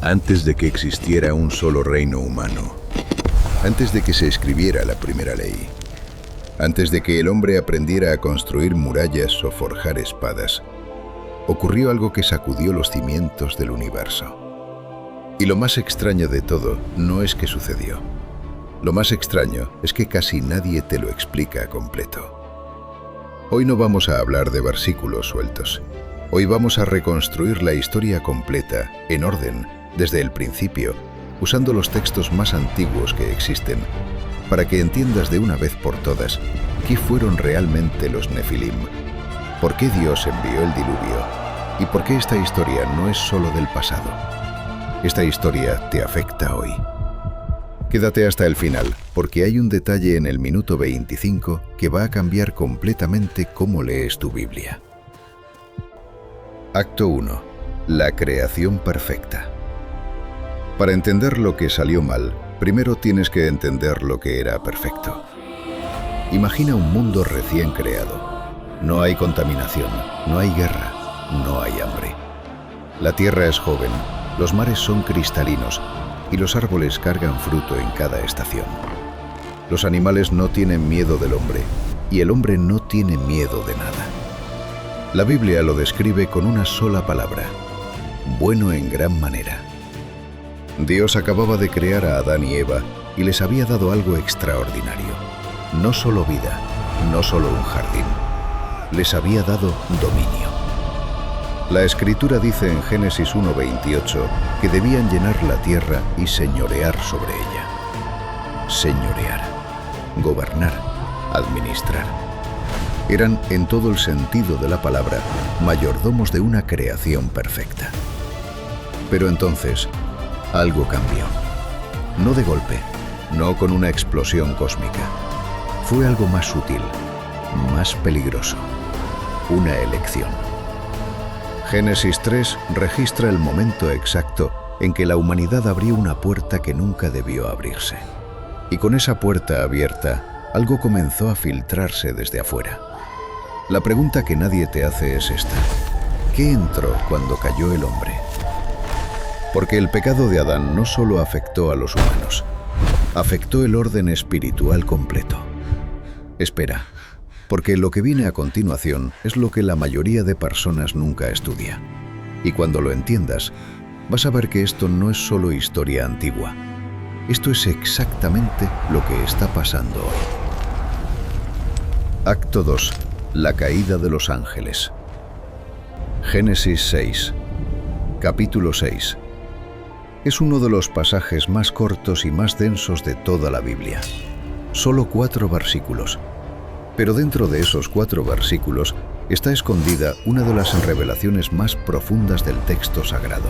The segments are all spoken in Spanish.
Antes de que existiera un solo reino humano, antes de que se escribiera la primera ley, antes de que el hombre aprendiera a construir murallas o forjar espadas, ocurrió algo que sacudió los cimientos del universo. Y lo más extraño de todo no es que sucedió. Lo más extraño es que casi nadie te lo explica completo. Hoy no vamos a hablar de versículos sueltos. Hoy vamos a reconstruir la historia completa, en orden, desde el principio, usando los textos más antiguos que existen, para que entiendas de una vez por todas qué fueron realmente los Nefilim, por qué Dios envió el diluvio y por qué esta historia no es solo del pasado. Esta historia te afecta hoy. Quédate hasta el final, porque hay un detalle en el minuto 25 que va a cambiar completamente cómo lees tu Biblia. Acto 1. La creación perfecta. Para entender lo que salió mal, primero tienes que entender lo que era perfecto. Imagina un mundo recién creado. No hay contaminación, no hay guerra, no hay hambre. La tierra es joven, los mares son cristalinos y los árboles cargan fruto en cada estación. Los animales no tienen miedo del hombre y el hombre no tiene miedo de nada. La Biblia lo describe con una sola palabra: bueno en gran manera. Dios acababa de crear a Adán y Eva y les había dado algo extraordinario. No solo vida, no solo un jardín. Les había dado dominio. La Escritura dice en Génesis 1:28 que debían llenar la tierra y señorear sobre ella. Señorear, gobernar, administrar. Eran, en todo el sentido de la palabra, mayordomos de una creación perfecta. Pero entonces, algo cambió. No de golpe, no con una explosión cósmica. Fue algo más sutil, más peligroso. Una elección. Génesis 3 registra el momento exacto en que la humanidad abrió una puerta que nunca debió abrirse. Y con esa puerta abierta, algo comenzó a filtrarse desde afuera. La pregunta que nadie te hace es esta: ¿qué entró cuando cayó el hombre? Porque el pecado de Adán no solo afectó a los humanos, afectó el orden espiritual completo. Espera, porque lo que viene a continuación es lo que la mayoría de personas nunca estudia. Y cuando lo entiendas, vas a ver que esto no es solo historia antigua. Esto es exactamente lo que está pasando hoy. Acto 2. La caída de los ángeles. Génesis 6. Capítulo 6. Es uno de los pasajes más cortos y más densos de toda la Biblia. Solo 4 versículos. Pero dentro de esos 4 versículos está escondida una de las revelaciones más profundas del texto sagrado.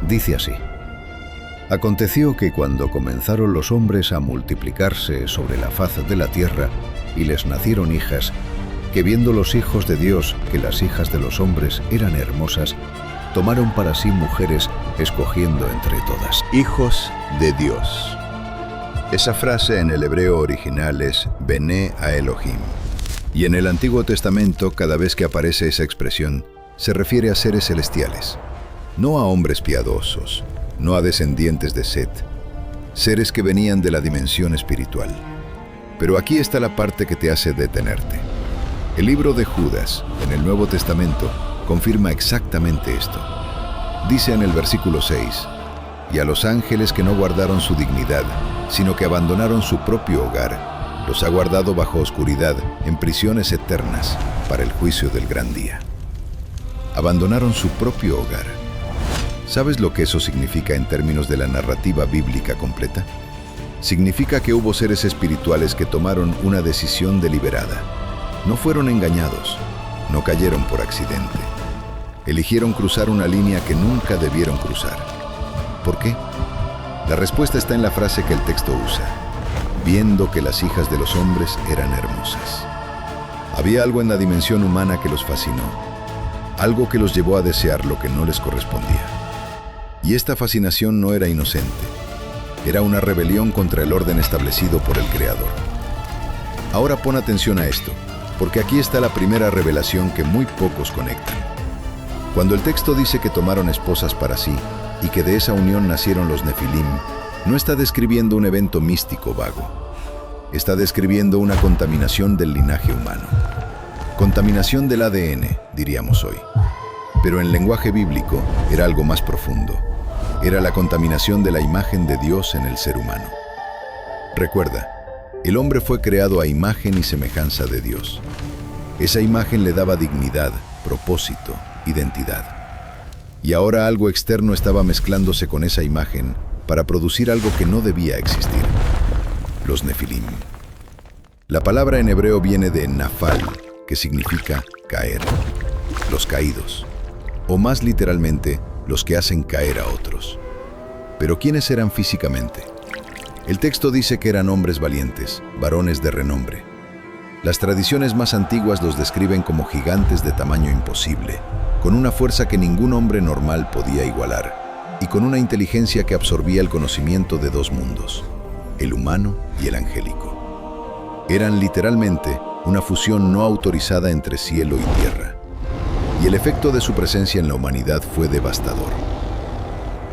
Dice así: Aconteció que cuando comenzaron los hombres a multiplicarse sobre la faz de la tierra y les nacieron hijas, que viendo los hijos de Dios que las hijas de los hombres eran hermosas, tomaron para sí mujeres, escogiendo entre todas. Hijos de Dios. Esa frase en el hebreo original es Bené a Elohim. Y en el Antiguo Testamento, cada vez que aparece esa expresión, se refiere a seres celestiales. No a hombres piadosos, no a descendientes de Set, seres que venían de la dimensión espiritual. Pero aquí está la parte que te hace detenerte. El libro de Judas, en el Nuevo Testamento, confirma exactamente esto. Dice en el versículo 6: Y a los ángeles que no guardaron su dignidad, sino que abandonaron su propio hogar, los ha guardado bajo oscuridad, en prisiones eternas, para el juicio del gran día. Abandonaron su propio hogar. ¿Sabes lo que eso significa en términos de la narrativa bíblica completa? Significa que hubo seres espirituales que tomaron una decisión deliberada. No fueron engañados, no cayeron por accidente. Eligieron cruzar una línea que nunca debieron cruzar. ¿Por qué? La respuesta está en la frase que el texto usa: viendo que las hijas de los hombres eran hermosas. Había algo en la dimensión humana que los fascinó, algo que los llevó a desear lo que no les correspondía. Y esta fascinación no era inocente, era una rebelión contra el orden establecido por el Creador. Ahora pon atención a esto, porque aquí está la primera revelación que muy pocos conectan. Cuando el texto dice que tomaron esposas para sí y que de esa unión nacieron los Nefilim, no está describiendo un evento místico vago. Está describiendo una contaminación del linaje humano. Contaminación del ADN, diríamos hoy. Pero en lenguaje bíblico era algo más profundo. Era la contaminación de la imagen de Dios en el ser humano. Recuerda, el hombre fue creado a imagen y semejanza de Dios. Esa imagen le daba dignidad, propósito, identidad. Y ahora algo externo estaba mezclándose con esa imagen para producir algo que no debía existir: los Nefilim. La palabra en hebreo viene de nafal, que significa caer, los caídos, o más literalmente, los que hacen caer a otros. Pero ¿quiénes eran físicamente? El texto dice que eran hombres valientes, varones de renombre. Las tradiciones más antiguas los describen como gigantes de tamaño imposible, con una fuerza que ningún hombre normal podía igualar, y con una inteligencia que absorbía el conocimiento de dos mundos, el humano y el angélico. Eran literalmente una fusión no autorizada entre cielo y tierra, y el efecto de su presencia en la humanidad fue devastador.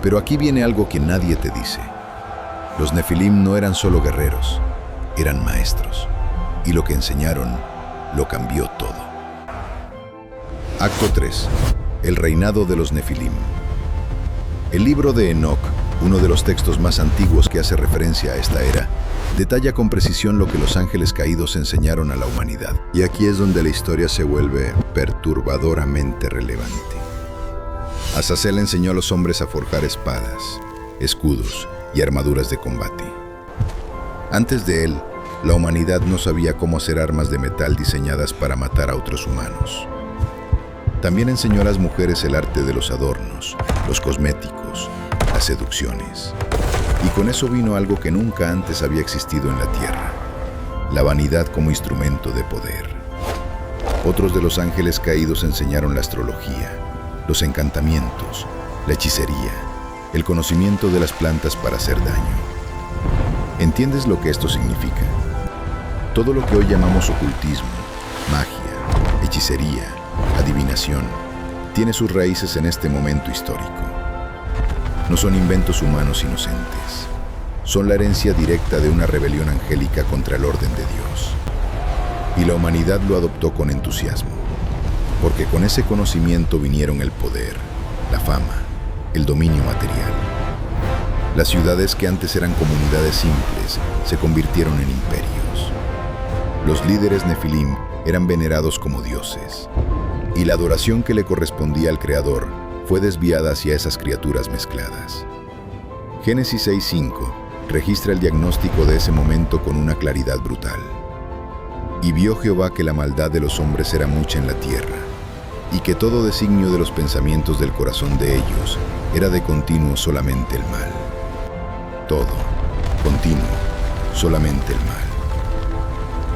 Pero aquí viene algo que nadie te dice. Los Nefilim no eran solo guerreros, eran maestros, y lo que enseñaron lo cambió todo. Acto 3. El reinado de los Nefilim. El libro de Enoc, uno de los textos más antiguos que hace referencia a esta era, detalla con precisión lo que los ángeles caídos enseñaron a la humanidad. Y aquí es donde la historia se vuelve perturbadoramente relevante. Azazel enseñó a los hombres a forjar espadas, escudos y armaduras de combate. Antes de él, la humanidad no sabía cómo hacer armas de metal diseñadas para matar a otros humanos. También enseñó a las mujeres el arte de los adornos, los cosméticos, las seducciones. Y con eso vino algo que nunca antes había existido en la tierra: la vanidad como instrumento de poder. Otros de los ángeles caídos enseñaron la astrología, los encantamientos, la hechicería, el conocimiento de las plantas para hacer daño. ¿Entiendes lo que esto significa? Todo lo que hoy llamamos ocultismo, magia, hechicería, adivinación, tiene sus raíces en este momento histórico. No son inventos humanos inocentes. Son la herencia directa de una rebelión angélica contra el orden de Dios. Y la humanidad lo adoptó con entusiasmo, porque con ese conocimiento vinieron el poder, la fama, el dominio material. Las ciudades que antes eran comunidades simples se convirtieron en imperios. Los líderes Nefilim eran venerados como dioses, y la adoración que le correspondía al Creador fue desviada hacia esas criaturas mezcladas. Génesis 6:5 registra el diagnóstico de ese momento con una claridad brutal. Y vio Jehová que la maldad de los hombres era mucha en la tierra, y que todo designio de los pensamientos del corazón de ellos era de continuo solamente el mal. Todo, continuo, solamente el mal.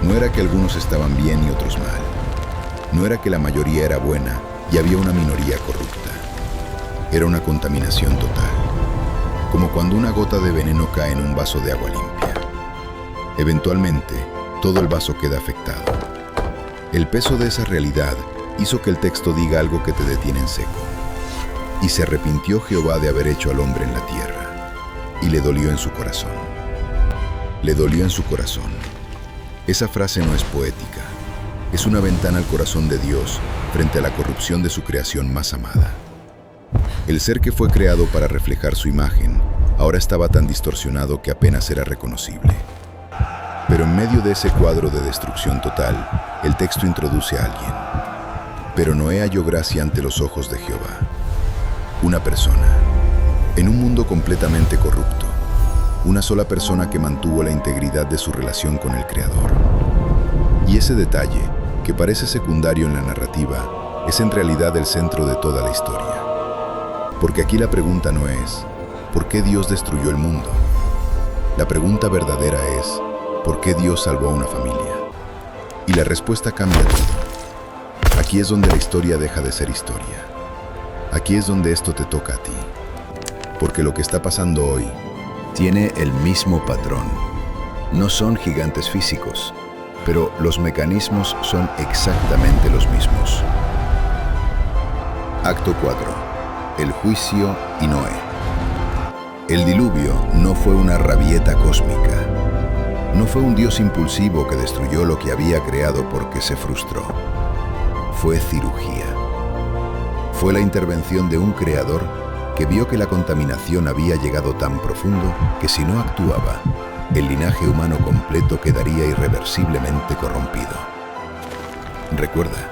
No era que algunos estaban bien y otros mal. No era que la mayoría era buena y había una minoría corrupta. Era una contaminación total, como cuando una gota de veneno cae en un vaso de agua limpia. Eventualmente, todo el vaso queda afectado. El peso de esa realidad hizo que el texto diga algo que te detiene en seco. Y se arrepintió Jehová de haber hecho al hombre en la tierra, y le dolió en su corazón. Le dolió en su corazón. Esa frase no es poética, es una ventana al corazón de Dios frente a la corrupción de su creación más amada. El ser que fue creado para reflejar su imagen, ahora estaba tan distorsionado que apenas era reconocible. Pero en medio de ese cuadro de destrucción total, el texto introduce a alguien. Pero Noé halló gracia ante los ojos de Jehová. Una persona, en un mundo completamente corrupto, una sola persona que mantuvo la integridad de su relación con el Creador. Y ese detalle, que parece secundario en la narrativa, es en realidad el centro de toda la historia. Porque aquí la pregunta no es, ¿por qué Dios destruyó el mundo? La pregunta verdadera es, ¿por qué Dios salvó a una familia? Y la respuesta cambia todo. Aquí es donde la historia deja de ser historia. Aquí es donde esto te toca a ti. Porque lo que está pasando hoy tiene el mismo patrón. No son gigantes físicos, pero los mecanismos son exactamente los mismos. Acto 4. El juicio y Noé. El diluvio no fue una rabieta cósmica. No fue un Dios impulsivo que destruyó lo que había creado porque se frustró. Fue cirugía. Fue la intervención de un creador que vio que la contaminación había llegado tan profundo que si no actuaba, el linaje humano completo quedaría irreversiblemente corrompido. Recuerda,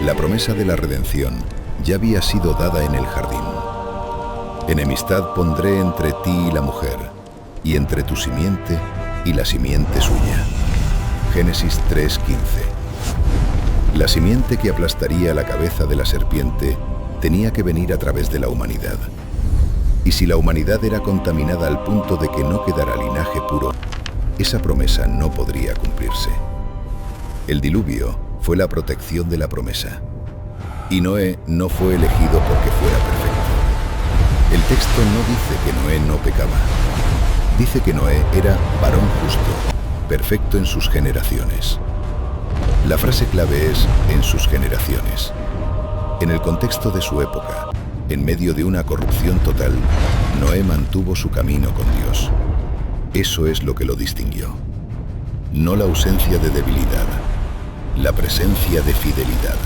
la promesa de la redención ya había sido dada en el jardín. Enemistad pondré entre ti y la mujer, y entre tu simiente y la simiente suya. Génesis 3:15. La simiente que aplastaría la cabeza de la serpiente tenía que venir a través de la humanidad. Y si la humanidad era contaminada al punto de que no quedara linaje puro, esa promesa no podría cumplirse. El diluvio fue la protección de la promesa. Y Noé no fue elegido porque fuera perfecto. El texto no dice que Noé no pecaba. Dice que Noé era varón justo, perfecto en sus generaciones. La frase clave es en sus generaciones. En el contexto de su época, en medio de una corrupción total, Noé mantuvo su camino con Dios. Eso es lo que lo distinguió. No la ausencia de debilidad, la presencia de fidelidad.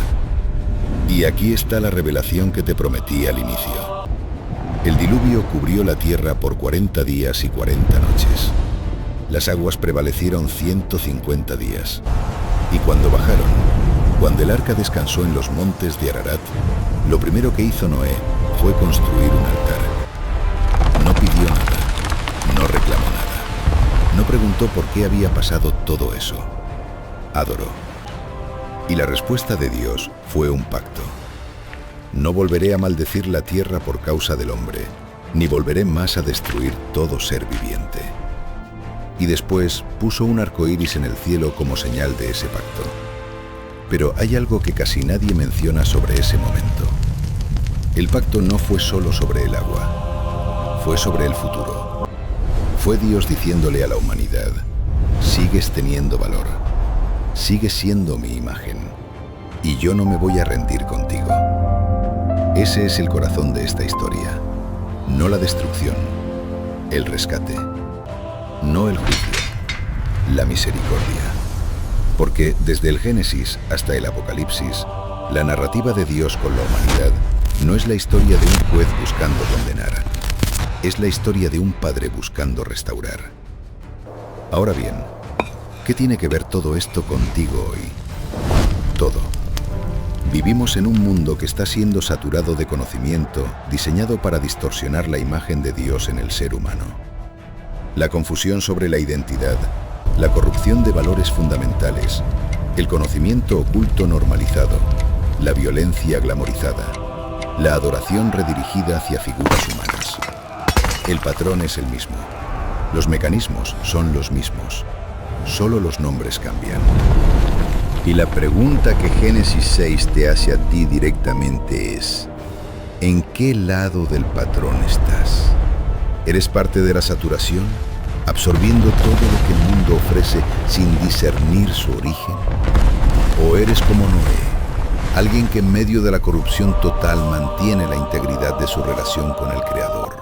Y aquí está la revelación que te prometí al inicio. El diluvio cubrió la tierra por 40 días y 40 noches. Las aguas prevalecieron 150 días. Y cuando bajaron, cuando el arca descansó en los montes de Ararat, lo primero que hizo Noé fue construir un altar. No pidió nada, no reclamó nada, no preguntó por qué había pasado todo eso. Adoró. Y la respuesta de Dios fue un pacto. No volveré a maldecir la tierra por causa del hombre, ni volveré más a destruir todo ser viviente. Y después puso un arco iris en el cielo como señal de ese pacto. Pero hay algo que casi nadie menciona sobre ese momento. El pacto no fue solo sobre el agua, fue sobre el futuro. Fue Dios diciéndole a la humanidad: sigues teniendo valor, sigues siendo mi imagen, y yo no me voy a rendir contigo. Ese es el corazón de esta historia, no la destrucción, el rescate, no el juicio, la misericordia. Porque desde el Génesis hasta el Apocalipsis, la narrativa de Dios con la humanidad no es la historia de un juez buscando condenar, es la historia de un padre buscando restaurar. Ahora bien, ¿qué tiene que ver todo esto contigo hoy? Todo. Vivimos en un mundo que está siendo saturado de conocimiento diseñado para distorsionar la imagen de Dios en el ser humano. La confusión sobre la identidad, la corrupción de valores fundamentales, el conocimiento oculto normalizado, la violencia glamorizada, la adoración redirigida hacia figuras humanas. El patrón es el mismo. Los mecanismos son los mismos. Solo los nombres cambian. Y la pregunta que Génesis 6 te hace a ti directamente es: ¿en qué lado del patrón estás? ¿Eres parte de la saturación, absorbiendo todo lo que el mundo ofrece sin discernir su origen? ¿O eres como Noé, alguien que en medio de la corrupción total mantiene la integridad de su relación con el Creador?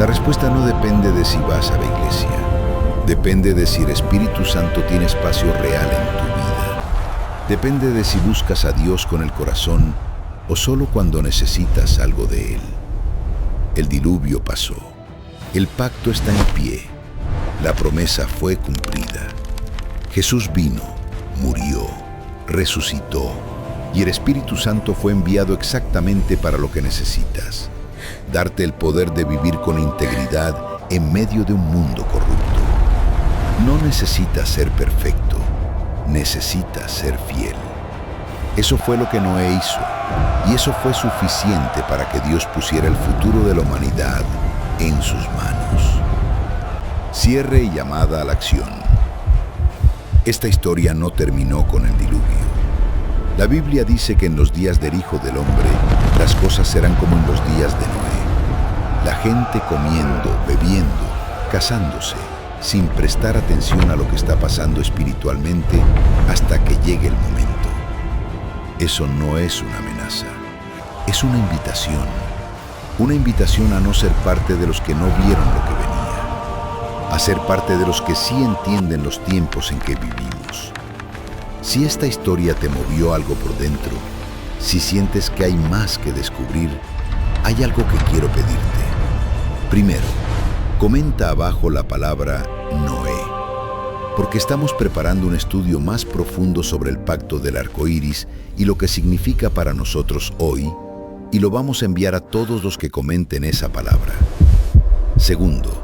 La respuesta no depende de si vas a la iglesia. Depende de si el Espíritu Santo tiene espacio real en tu vida. Depende de si buscas a Dios con el corazón o solo cuando necesitas algo de Él. El diluvio pasó. El pacto está en pie. La promesa fue cumplida. Jesús vino, murió, resucitó, y el Espíritu Santo fue enviado exactamente para lo que necesitas: darte el poder de vivir con integridad en medio de un mundo corrupto. No necesitas ser perfecto, necesitas ser fiel. Eso fue lo que Noé hizo, y eso fue suficiente para que Dios pusiera el futuro de la humanidad en sus manos. Cierre y llamada a la acción. Esta historia no terminó con el diluvio. La Biblia dice que en los días del Hijo del Hombre, las cosas serán como en los días de Noé. La gente comiendo, bebiendo, casándose, sin prestar atención a lo que está pasando espiritualmente hasta que llegue el momento. Eso no es una amenaza. es una invitación a no ser parte de los que no vieron lo que venía, a ser parte de los que sí entienden los tiempos en que vivimos. Si esta historia te movió algo por dentro, si sientes que hay más que descubrir, hay algo que quiero pedirte. Primero, comenta abajo la palabra Noé, porque estamos preparando un estudio más profundo sobre el pacto del arco iris y lo que significa para nosotros hoy, y lo vamos a enviar a todos los que comenten esa palabra. Segundo,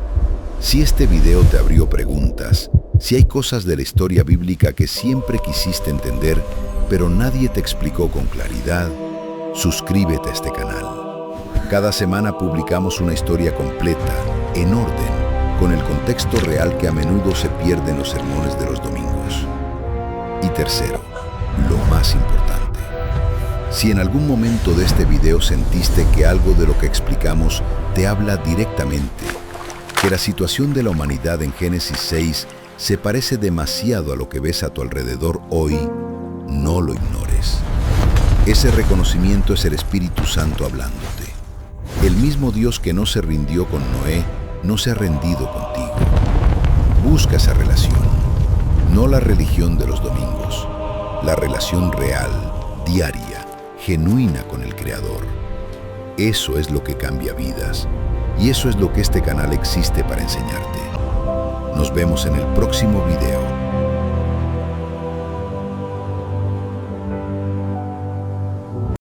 si este video te abrió preguntas, si hay cosas de la historia bíblica que siempre quisiste entender, pero nadie te explicó con claridad, suscríbete a este canal. Cada semana publicamos una historia completa, en orden, con el contexto real que a menudo se pierde en los sermones de los domingos. Y tercero, lo más importante, si en algún momento de este video sentiste que algo de lo que explicamos te habla directamente, que la situación de la humanidad en Génesis 6 se parece demasiado a lo que ves a tu alrededor hoy, no lo ignores. Ese reconocimiento es el Espíritu Santo hablándote. El mismo Dios que no se rindió con Noé, no se ha rendido contigo. Busca esa relación, no la religión de los domingos, la relación real, diaria, genuina con el Creador. Eso es lo que cambia vidas, y eso es lo que este canal existe para enseñarte. Nos vemos en el próximo video.